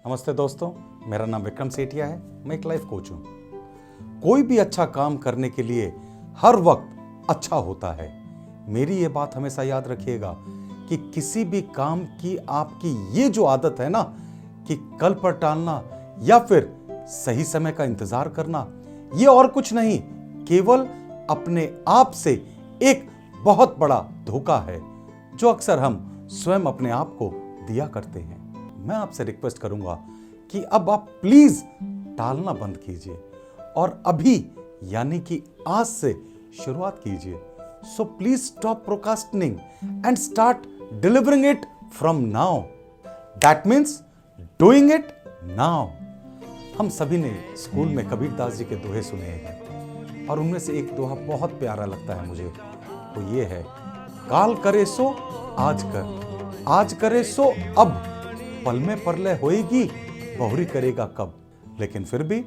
नमस्ते दोस्तों, मेरा नाम विक्रम सेठिया है। मैं एक लाइफ कोच हूं। कोई भी अच्छा काम करने के लिए हर वक्त अच्छा होता है। मेरी ये बात हमेशा याद रखिएगा कि किसी भी काम की आपकी ये जो आदत है ना कि कल पर टालना या फिर सही समय का इंतजार करना, ये और कुछ नहीं, केवल अपने आप से एक बहुत बड़ा धोखा है जो अक्सर हम स्वयं अपने आप को दिया करते हैं। मैं आपसे रिक्वेस्ट करूंगा कि अब आप प्लीज टालना बंद कीजिए और अभी यानी कि आज से शुरुआत कीजिए। So please stop procrastinating and start delivering it from now. That means doing it now. हम सभी ने स्कूल में कबीरदास जी के दोहे सुने हैं और उनमें से एक दोहा बहुत प्यारा लगता है मुझे। वो ये है, काल करे सो आज कर, आज करे सो अब, पल में परलय होएगी, बहुरी करेगा कब। लेकिन फिर भी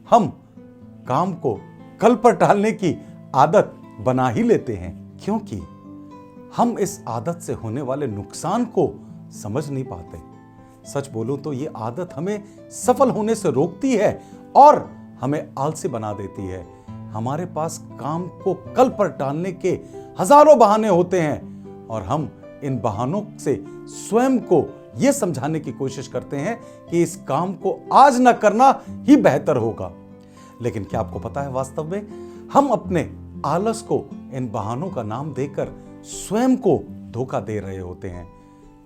हम काम को कल पर टालने की आदत बना ही लेते हैं, क्योंकि हम इस आदत से होने वाले नुकसान को समझ नहीं पाते। सच बोलूं तो ये आदत हमें सफल होने से रोकती है और हमें आलसी बना देती है। हमारे पास काम को कल पर टालने के हजारों बहाने होते हैं और हम इन बहानों से स्वयं को यह समझाने की कोशिश करते हैं कि इस काम को आज न करना ही बेहतर होगा। लेकिन क्या आपको पता है, वास्तव में हम अपने आलस को इन बहानों का नाम देकर स्वयं को धोखा दे रहे होते हैं।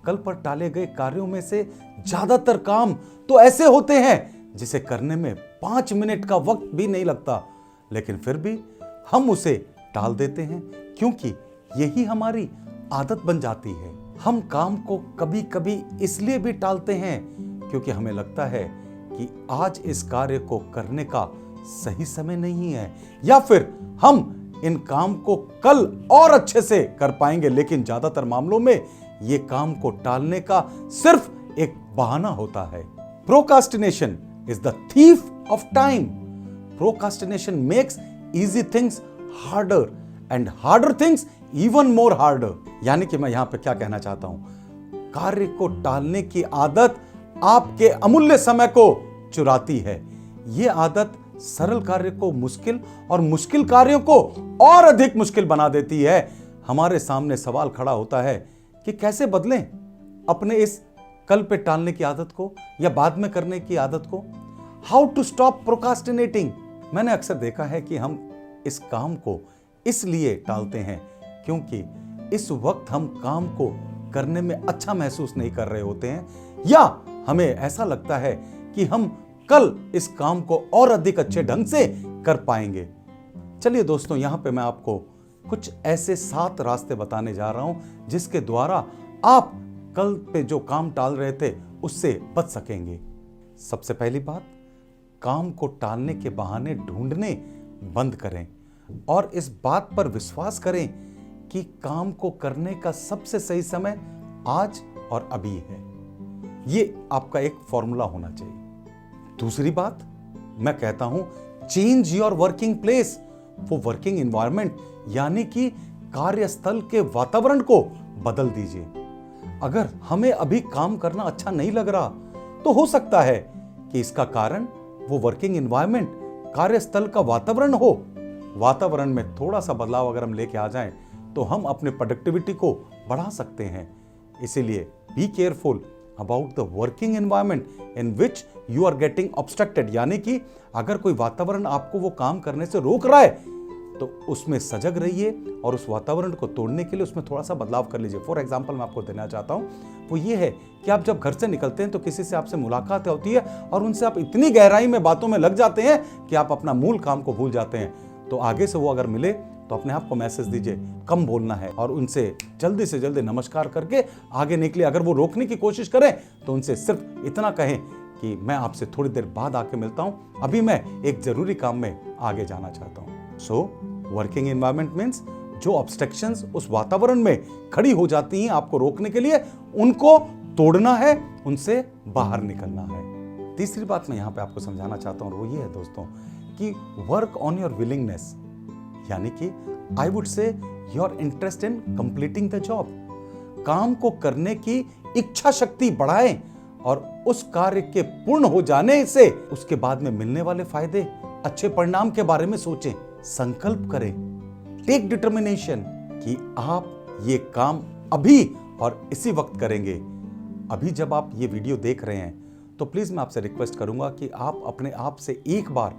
कल पर टाले गए कार्यों में से ज्यादातर काम तो ऐसे होते हैं जिसे करने में 5 मिनट का वक्त भी नहीं लगता, लेकिन फिर भी हम उसे टाल देते हैं क्योंकि यही हमारी आदत बन जाती है। हम काम को कभी कभी इसलिए भी टालते हैं क्योंकि हमें लगता है कि आज इस कार्य को करने का सही समय नहीं है, या फिर हम इन काम को कल और अच्छे से कर पाएंगे। लेकिन ज्यादातर मामलों में ये काम को टालने का सिर्फ एक बहाना होता है। Procrastination is the thief of time. Procrastination makes easy things harder and harder things even more harder. यानी कि मैं यहां पे क्या कहना चाहता हूं, कार्य को टालने की आदत आपके अमूल्य समय को चुराती है। यह आदत सरल कार्य को मुश्किल और मुश्किल कार्यों को और अधिक मुश्किल बना देती है। हमारे सामने सवाल खड़ा होता है कि कैसे बदलें अपने इस कल पे टालने की आदत को या बाद में करने की आदत को। How to stop procrastinating. मैंने अक्सर देखा है कि हम इस काम को इसलिए टालते हैं क्योंकि इस वक्त हम काम को करने में अच्छा महसूस नहीं कर रहे होते हैं, या हमें ऐसा लगता है कि हम कल इस काम को और अधिक अच्छे ढंग से कर पाएंगे। चलिए दोस्तों, यहां पे मैं आपको कुछ ऐसे 7 रास्ते बताने जा रहा हूं जिसके द्वारा आप कल पे जो काम टाल रहे थे उससे बच सकेंगे। सबसे पहली बात, काम को टालने के बहाने ढूंढने बंद करें और इस बात पर विश्वास करें कि काम को करने का सबसे सही समय आज और अभी है। ये आपका एक फॉर्मूला होना चाहिए। दूसरी बात, मैं कहता हूं change your working place for working environment, यानी कि कार्यस्थल के वातावरण को बदल दीजिए। अगर हमें अभी काम करना अच्छा नहीं लग रहा तो हो सकता है कि इसका कारण वो वर्किंग एनवायरनमेंट, कार्यस्थल का वातावरण हो। वातावरण में थोड़ा सा बदलाव अगर हम लेके आ जाएं तो हम अपने प्रोडक्टिविटी को बढ़ा सकते हैं। इसीलिए be careful about the working environment in which you are getting obstructed, यानी कि अगर कोई वातावरण आपको वो काम करने से रोक रहा है तो उसमें सजग रहिए और उस वातावरण को तोड़ने के लिए उसमें थोड़ा सा बदलाव कर लीजिए। फॉर एग्जाम्पल मैं आपको देना चाहता हूं, वो ये है कि आप जब घर से निकलते हैं तो किसी से आपसे मुलाकात होती है और उनसे आप इतनी गहराई में बातों में लग जाते हैं कि आप अपना मूल काम को भूल जाते हैं। तो आगे से वो अगर मिले तो अपने आप को मैसेज दीजिए, कम बोलना है, और उनसे जल्दी से जल्दी नमस्कार करके आगे निकले। अगर वो रोकने की कोशिश करें तो उनसे सिर्फ इतना कहें कि मैं आपसे थोड़ी देर बाद आके मिलता हूं, अभी मैं एक जरूरी काम में आगे जाना चाहता हूं। सो वर्किंग एनवायरनमेंट मीन्स जो ऑब्स्ट्रक्शंस उस वातावरण में खड़ी हो जाती हैं आपको रोकने के लिए, उनको तोड़ना है, उनसे बाहर निकलना है। तीसरी बात मैं यहां पे आपको समझाना चाहता हूं और वो ये है दोस्तों कि वर्क ऑन योर विलिंगनेस, यानी कि I would say your interest in completing the job. काम को करने की इच्छा शक्ति बढ़ाएं और उस कार्य के पूर्ण हो जाने से उसके बाद में मिलने वाले फायदे, अच्छे परिणाम के बारे में सोचें। संकल्प करें, टेक डिटर्मिनेशन कि आप ये काम अभी और इसी वक्त करेंगे। अभी जब आप ये वीडियो देख रहे हैं तो प्लीज मैं आपसे रिक्वेस्ट करूंगा कि आप अपने आप से एक बार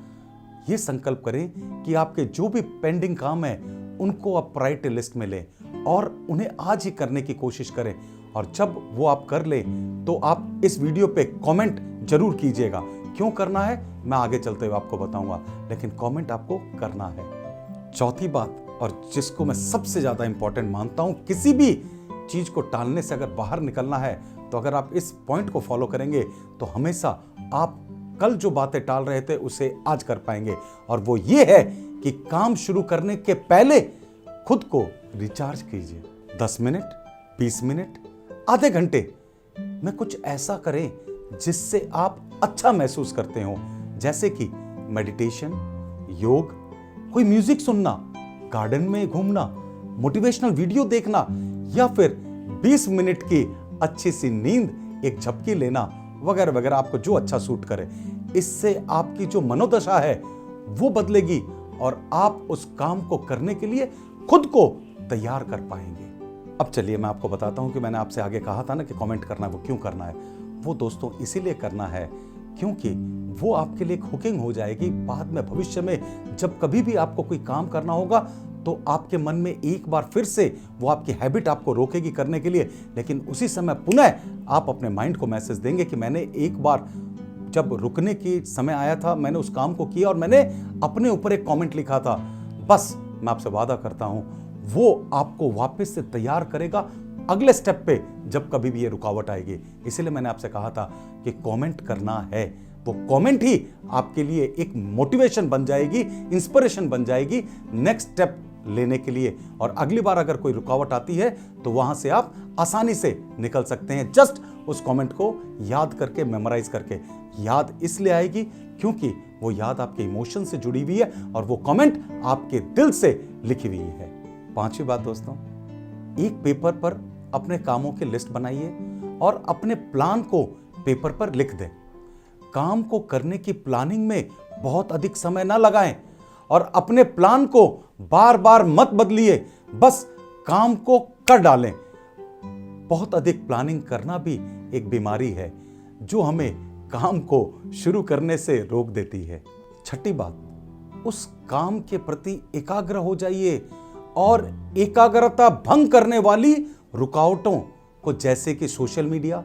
ये संकल्प करें कि आपके जो भी पेंडिंग काम है उनको आप प्रायोरिटी लिस्ट में लें और उन्हें आज ही करने की कोशिश करें। और जब वो आप कर लें तो आप इस वीडियो पे कमेंट जरूर कीजिएगा। क्यों करना है मैं आगे चलते हुए आपको बताऊंगा, लेकिन कमेंट आपको करना है। चौथी बात, और जिसको मैं सबसे ज्यादा इंपॉर्टेंट मानता हूं, किसी भी चीज को टालने से अगर बाहर निकलना है तो अगर आप इस पॉइंट को फॉलो करेंगे तो हमेशा आप कल जो बातें टाल रहे थे उसे आज कर पाएंगे। और वो ये है कि काम शुरू करने के पहले खुद को रिचार्ज कीजिए। 10 मिनट, 20 मिनट, आधे घंटे में कुछ ऐसा करें जिससे आप अच्छा महसूस करते हो, जैसे कि मेडिटेशन, योग, कोई म्यूजिक सुनना, गार्डन में घूमना, मोटिवेशनल वीडियो देखना, या फिर 20 मिनट की अच्छी सी नींद, एक झपकी लेना, वगैरह वगैरह, आपको जो अच्छा सूट करे। इससे आपकी जो मनोदशा है वो बदलेगी और आप उस काम को करने के लिए खुद को तैयार कर पाएंगे। अब चलिए मैं आपको बताता हूं कि मैंने आपसे आगे कहा था ना कि कमेंट करना है, वो क्यों करना है। वो दोस्तों इसीलिए करना है क्योंकि वो आपके लिए एक हुकिंग हो जाएगी। बाद में भविष्य में जब कभी भी आपको कोई काम करना होगा तो आपके मन में एक बार फिर से वो आपकी हैबिट आपको रोकेगी करने के लिए, लेकिन उसी समय पुनः आप अपने माइंड को मैसेज देंगे कि मैंने एक बार जब रुकने की समय आया था मैंने उस काम को किया और मैंने अपने ऊपर एक कमेंट लिखा था। बस मैं आपसे वादा करता हूं वो आपको वापस से तैयार करेगा अगले स्टेप पे जब कभी भी ये रुकावट आएगी। इसीलिए मैंने आपसे कहा था कि कमेंट करना है। वो कमेंट ही आपके लिए एक मोटिवेशन बन जाएगी, इंस्पिरेशन बन जाएगी नेक्स्ट स्टेप लेने के लिए। और अगली बार अगर कोई रुकावट आती है तो वहां से आप आसानी से निकल सकते हैं, जस्ट उस कमेंट को याद करके, मेमोराइज करके। याद इसलिए आएगी क्योंकि वो याद आपके इमोशन से जुड़ी हुई है और वो कमेंट आपके दिल से लिखी हुई है। पांचवी बात दोस्तों, एक पेपर पर अपने कामों की लिस्ट बनाइए और अपने प्लान को पेपर पर लिख दें। काम को करने की प्लानिंग में बहुत अधिक समय ना लगाएं और अपने प्लान को बार बार मत बदलिए, बस काम को कर डालें। बहुत अधिक प्लानिंग करना भी एक बीमारी है जो हमें काम को शुरू करने से रोक देती है। छठी बात, उस काम के प्रति एकाग्र हो जाइए और एकाग्रता भंग करने वाली रुकावटों को, जैसे कि social media,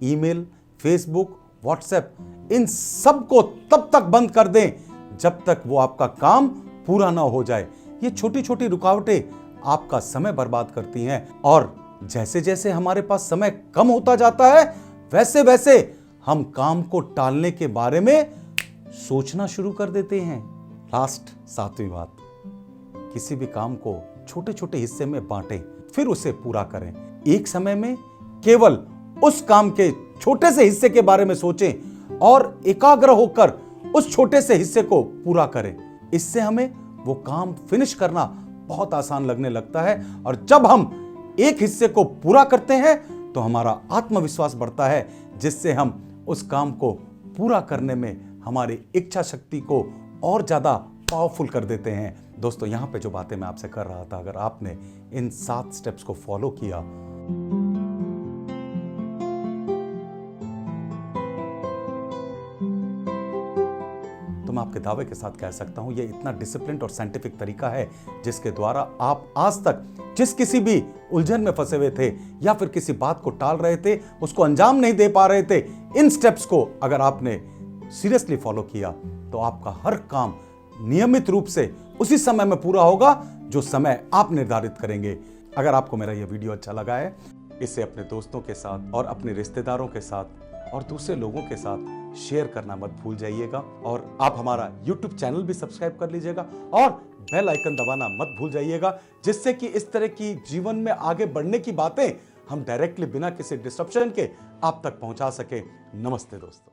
email, Facebook, WhatsApp, इन सब को तब तक बंद कर दें जब तक वो आपका काम पूरा ना हो जाए। ये छोटी छोटी रुकावटें आपका समय बर्बाद करती हैं और जैसे जैसे हमारे पास समय कम होता जाता है वैसे वैसे हम काम को टालने के बारे में सोचना शुरू कर देते हैं। लास्ट 7वीं बात, किसी भी काम को छोटे छोटे हिस्से में बांटें, फिर उसे पूरा करें। एक समय में केवल उस काम के छोटे से हिस्से के बारे में सोचें और एकाग्र होकर उस छोटे से हिस्से को पूरा करें। इससे हमें वो काम फिनिश करना बहुत आसान लगने लगता है और जब हम एक हिस्से को पूरा करते हैं तो हमारा आत्मविश्वास बढ़ता है, जिससे हम उस काम को पूरा करने में हमारी इच्छा शक्ति को और ज्यादा पावरफुल कर देते हैं। दोस्तों यहाँ पे जो बातें मैं आपसे कर रहा था, अगर आपने इन 7 स्टेप्स को फॉलो किया तो मैं आपके दावे के साथ कह सकता हूं ये इतना डिसिप्लिन और साइंटिफिक तरीका है जिसके द्वारा आप आज तक जिस किसी भी उलझन में फंसे हुए थे या फिर किसी बात को टाल रहे थे, उसको अंजाम नहीं दे पा रहे थे, इन स्टेप्स को अगर आपने सीरियसली फॉलो किया तो आपका हर काम नियमित रूप से उसी समय में पूरा होगा जो समय आप निर्धारित करेंगे। अगर आपको मेरा यह वीडियो अच्छा लगा है, इसे अपने दोस्तों के साथ और अपने रिश्तेदारों के साथ और दूसरे लोगों के साथ शेयर करना मत भूल जाइएगा। और आप हमारा YouTube चैनल भी सब्सक्राइब कर लीजिएगा और बेल आइकन दबाना मत भूल जाइएगा, जिससे कि इस तरह की जीवन में आगे बढ़ने की बातें हम डायरेक्टली बिना किसी डिस्ट्रप्शन के आप तक पहुंचा सके। नमस्ते दोस्तों।